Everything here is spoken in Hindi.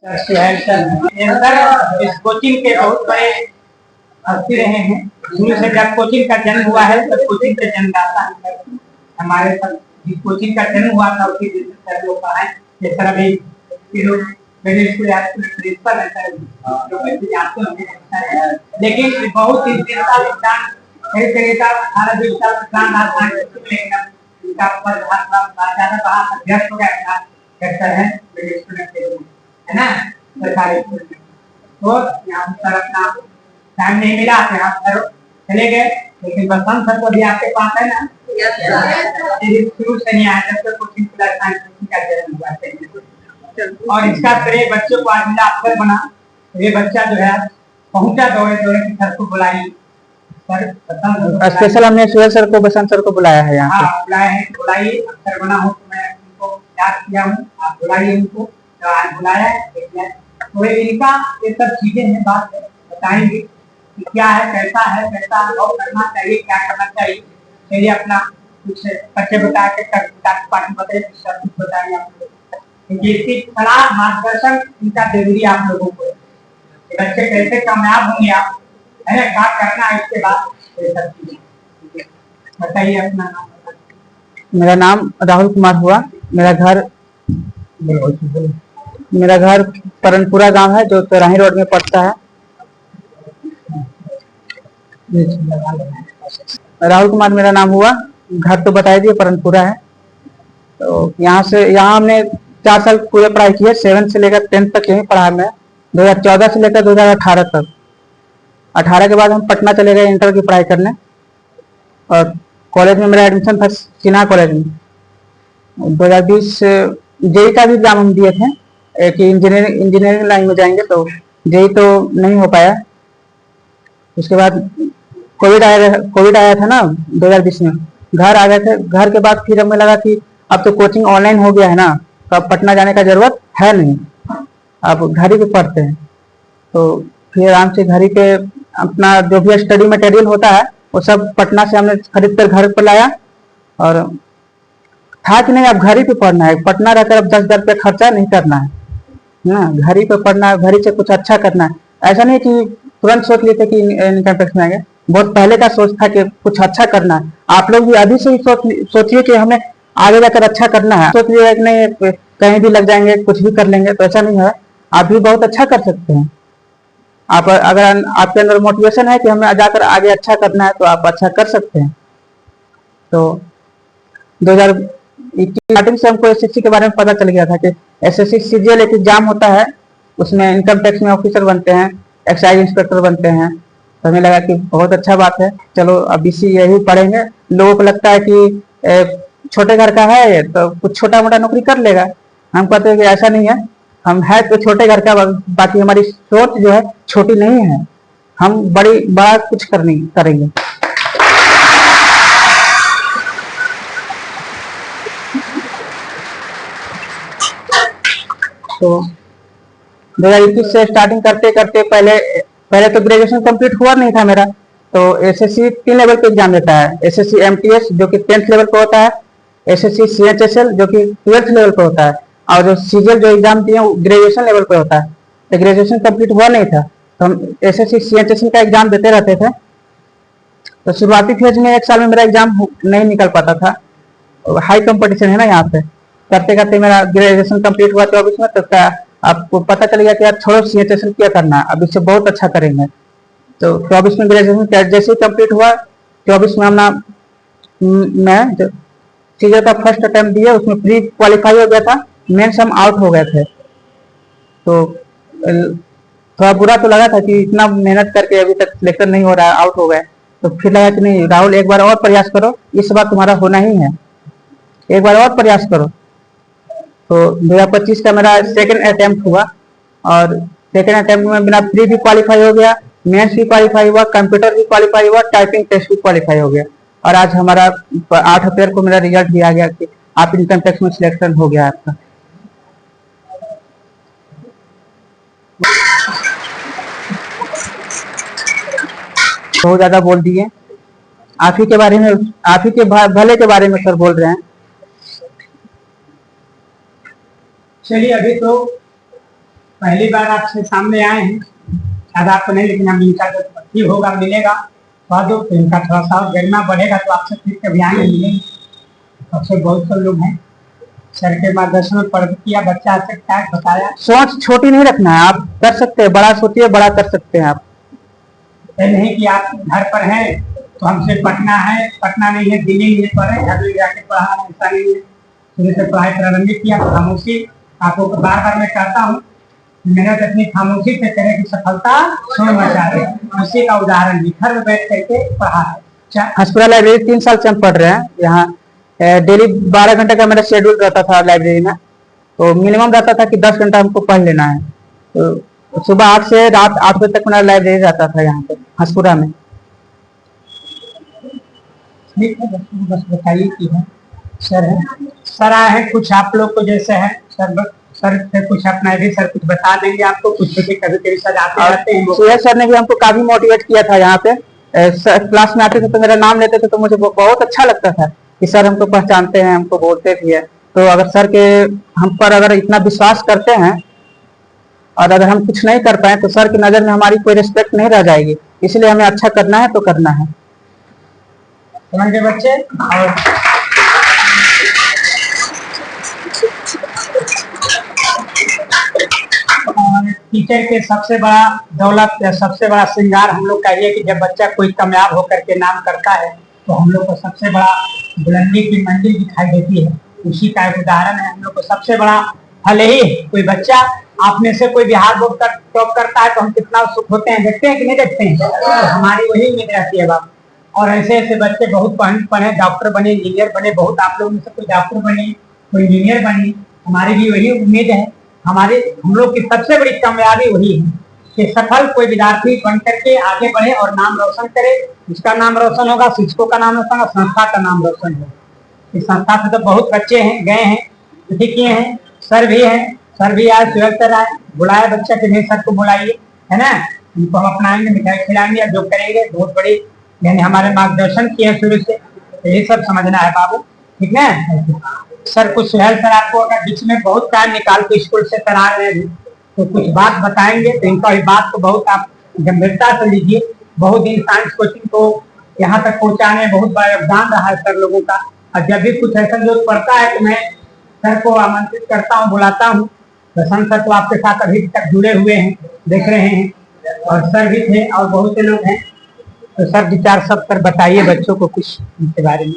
सुहेल सर ये सर इस कोचिंग के बहुत बड़े हस्ती रहे हैं। शुरू से जब कोचिंग का जन्म हुआ है तब कोचिंग से जन्मदाता है। हमारे सर जिस कोचिंग का जन्म हुआ था उसकी सर लोग पढ़ाए ये सर अभी मेरे स्कूल प्रिंसिपल है सर जो बच्चे जाते होंगे। लेकिन बहुत ही चिंता विज्ञान कई तरह का 18-20 साल विज्ञान आता है इनका पद ज्यादा बड़ा अध्यक्ष हो गया था सर है मेरे स्टूडेंट के रूप में है ना सरकारी स्कूल में। तो यहाँ सर अपना टाइम नहीं मिला तो यहाँ सर चले गए। लेकिन बसंत सर तो भी आपके पास है ना शुरू से नहीं आया जब तक कोचिंग क्लास साइंस का जन्म हुआ और इसका श्रेय बच्चों को आज मिला अफसर बना। ये बच्चा जो है पहुंचा दौड़े दौड़े के सर को बुलाई सर स्पेशल हमने सुहेल सर को बसंत सर को बुलाया है यहाँ पे बुलाया है। बुलाइए अफसर बना हूँ तो मैं उनको याद किया हूँ आप बुलाइए उनको आज बुलाया है। तो इनका ये सब चीजें हैं बात बताएंगे कि क्या है कैसा अनुभव करना चाहिए क्या करना चाहिए। चलिए अपना कुछ बच्चे बता के पार्टी बताइए कुछ बताइए आप लोग इसकी सलाह मार्गदर्शन इनका जरूरी आप लोगों को बच्चे कैसे कामयाब होंगे आप है ना क्या करना है इसके बाद ये सब चीजें बताइए। अपना नाम मेरा नाम राहुल कुमार हुआ। मेरा घर परनपुरा गांव है जो तराही रोड में पड़ता है। राहुल कुमार मेरा नाम हुआ। घर तो बता दिए परनपुरा है। तो यहाँ हमने 4 साल पूरे पढ़ाई की है। 7 से लेकर 10 तक यहीं पढ़ा मैं 2014 से लेकर 2018 तक। 18 के बाद हम पटना चले गए इंटर की पढ़ाई करने और कॉलेज में मेरा एडमिशन था सिन्हा कॉलेज में। 2020 जेई का भी एग्जाम हम दिए थे कि इंजीनियरिंग लाइन में जाएंगे तो जेई तो नहीं हो पाया। उसके बाद कोविड आया था ना 2020 में घर आ गए थे। घर के बाद फिर हमें लगा कि अब तो कोचिंग ऑनलाइन हो गया है ना तो अब पटना जाने का जरूरत है नहीं अब घर ही पे पढ़ते हैं। तो फिर आराम से घर ही पे अपना जो भी स्टडी मटेरियल होता है वो सब पटना से हमने खरीद कर घर पर लाया और था कि नहीं अब घर ही पे पढ़ना है। पटना रहकर अब 10,000 रुपये खर्चा नहीं करना है ना घर ही पे पढ़ना है। घर ही से कुछ अच्छा करना है। ऐसा नहीं कि तुरंत सोच लिए थे कि इनकम टैक्स में आएंगे। बहुत पहले का सोच था कि कुछ अच्छा करना है। आप लोग भी अभी से ही सोचिए कि हमें आगे जाकर अच्छा करना है। सोच लिए कि नहीं कहीं भी लग जाएंगे कुछ भी कर लेंगे तो ऐसा नहीं है। आप भी बहुत अच्छा कर सकते हैं। आप अगर आपके अंदर मोटिवेशन है कि हमें जाकर आगे अच्छा करना है तो आप अच्छा कर सकते हैं। तो 2021 स्टार्टिंग से हमको एसएससी के बारे में पता चल गया था कि एसएससी सीजीएल एक एग्जाम होता है उसमें इनकम टैक्स में ऑफिसर बनते हैं एक्साइज इंस्पेक्टर बनते हैं। तो हमें लगा कि बहुत अच्छा बात है चलो अब इसी यही पढ़ेंगे। लोगों को लगता है कि छोटे घर का है तो कुछ छोटा मोटा नौकरी कर लेगा। हम कहते हैं कि ऐसा नहीं है। हम है तो छोटे घर का बाकी हमारी सोच जो है छोटी नहीं है। हम बड़ा कुछ करेंगे। तो 2021 से स्टार्टिंग करते करते पहले तो ग्रेजुएशन कंप्लीट हुआ नहीं था मेरा। तो एसएससी 3 लेवल पे एग्जाम देता है। एसएससी एमटीएस जो कि 10th लेवल पे होता है। एसएससी सीएचएसएल जो कि 12th लेवल पे होता है और जो सीजीएल जो एग्जाम दिए वो ग्रेजुएशन लेवल पे होता है। तो ग्रेजुएशन कंप्लीट हुआ नहीं था तो हम एसएससी सीएचएसएल का एग्जाम देते रहते थे। तो शुरुआती फेज में 1 साल में मेरा एग्जाम नहीं निकल पाता था। हाई कंपटीशन है ना यहाँ पे। करते करते मेरा ग्रेजुएशन कंप्लीट हुआ 24 में। तो आपको पता चल गया कि यार छोड़ो सीएचएसएल क्या करना है अब इससे बहुत अच्छा करेंगे। तो 24 में ग्रेजुएशन जैसे ही कंप्लीट हुआ 24 में मैं सीजीएल का फर्स्ट अटेम्प्ट दिया उसमें प्री क्वालिफाई हो गया था। मेंस हम आउट हो गए थे। तो थोड़ा बुरा तो लगा था कि इतना मेहनत करके अभी तक सिलेक्शन नहीं हो रहा है आउट हो गए। तो फिर लगा कि नहीं राहुल एक बार और प्रयास करो इस बार तुम्हारा होना ही है एक बार और प्रयास करो। तो 2025 का मेरा सेकंड अटेम्प्ट हुआ और सेकंड अटेम्प्ट में मेरा प्री भी क्वालिफाई हो गया मेंस भी क्वालिफाई हुआ कंप्यूटर भी क्वालिफाई हुआ टाइपिंग टेस्ट भी क्वालिफाई हो गया। और आज हमारा 8 अप्रैल को मेरा रिजल्ट भी आ गया कि आप इनकम टैक्स में सिलेक्शन हो गया आपका। बहुत ज्यादा बोल दिए। आप ही के बारे में आप ही के भले के बारे में सर बोल रहे हैं। चलिए अभी तो पहली बार आपसे सामने आए हैं, शायद आपको नहीं, लेकिन हम इनका जब ठीक होगा मिलेगा तो इनका थोड़ा सा गरिमा बढ़ेगा तो आपसे फिर कभी आएंगे मिलेंगे। सबसे बहुत से लोग हैं, सर के मार्गदर्शन में पढ़ किया, बच्चा सकता है, बताया। सोच छोटी नहीं रखना है, आप कर सकते हैं, बड़ा सोचिए, बड़ा कर सकते हैं आप। ये नहीं कि आप घर पर हैं तो हमसे पटना है, पटना नहीं है, दिल्ली नहीं पढ़े, घर में जाके पढ़ा, ऐसा नहीं है। शुरू से पढ़ाई प्रारंभिक किया, खामोशी आपको बार बार मैं कहता हूँ, मेहनत अपनी खामोशी से करे कि सफलता शोर मचा रहे, उसी का उदाहरण भी घर में बैठ करके पढ़ा है। हंसपुरा लाइब्रेरी 3 साल से हम पढ़ रहे हैं यहाँ। डेली 12 घंटे का मेरा शेड्यूल रहता था लाइब्रेरी में, तो मिनिमम रहता था कि 10 घंटा हमको पढ़ लेना है। तो सुबह 8 से रात 8 बजे तक मेरा लाइब्रेरी रहता था यहाँ पे हंसपुरा में। ठीक है, बस बताइए कि है सर है, सर आए हैं कुछ आप लोग को जैसे है सर से कुछ अपना भी सर कुछ बता देंगे आपको, कुछ कभी कभी सर आते रहते हैं। सुहेल सर ने भी हमको काफी मोटिवेट किया था यहाँ पे। क्लास में आते थे तो मेरा नाम लेते थे तो मुझे बहुत अच्छा लगता था कि सर हमको पहचानते हैं, हमको बोलते भी है। तो अगर सर के हम पर अगर इतना विश्वास करते हैं और अगर हम कुछ नहीं कर पाए तो सर की नजर में हमारी कोई रिस्पेक्ट नहीं रह जाएगी, इसलिए हमें अच्छा करना है तो करना है। समझ गए बच्चे? और टीचर के सबसे बड़ा दौलत या सबसे बड़ा श्रृंगार हम लोग का ये कि जब बच्चा कोई कामयाब होकर के नाम करता है तो हम लोग को सबसे बड़ा बुलंदी की मंजिल दिखाई देती है। उसी का एक उदाहरण है, हम लोग को सबसे बड़ा भले ही कोई बच्चा आप में से कोई बिहार बोर्ड का टॉप करता है तो हम कितना सुख होते हैं, देखते हैं कि नहीं देखते हैं? तो हमारी वही उम्मीद रहती है बाप। और ऐसे ऐसे बच्चे बहुत पढ़े, डॉक्टर बने, इंजीनियर बने, बहुत आप लोगों में से कोई डॉक्टर बने, कोई इंजीनियर बने, हमारी भी वही उम्मीद है। हम लोग की सबसे बड़ी कामयाबी वही है कि सफल कोई विद्यार्थी बन करके आगे बढ़े और नाम रोशन करे। उसका नाम रोशन होगा, शिक्षकों का नाम रोशन होगा, संस्था का नाम रोशन होगा। इस संस्था से तो बहुत बच्चे हैं, गए हैं, किए हैं, सर भी हैं, सर भी आए, सुहेल सर आए, बुलाए बच्चा कि नहीं सर को बुलाइए, है ना, उनको हम अपनाएंगे, मिठाई खिलाएंगे, जो करेंगे बहुत बड़ी यानी हमारे मार्गदर्शन किए शुरू से, तो ये सब समझना है बाबू, ठीक है। सर कुछ सुहेल सर आपको अगर बीच में बहुत टाइम निकाल के स्कूल से सर आ रहे हैं तो कुछ बात बताएंगे, तो इनका भी बात को बहुत आप गंभीरता से लीजिए। बहुत दिन साइंस कोचिंग को यहाँ तक पहुँचाने में बहुत बड़ा योगदान रहा है सर लोगों का। और जब भी कुछ ऐसा जरूरत पड़ता है तो मैं सर को आमंत्रित करता हूँ, बुलाता हूँ। प्रशांत सर तो आपके साथ अभी तक जुड़े हुए हैं, देख रहे हैं, और सर भी थे और बहुत से लोग हैं। तो सर विचार सब सर बताइए बच्चों को कुछ इनके बारे में।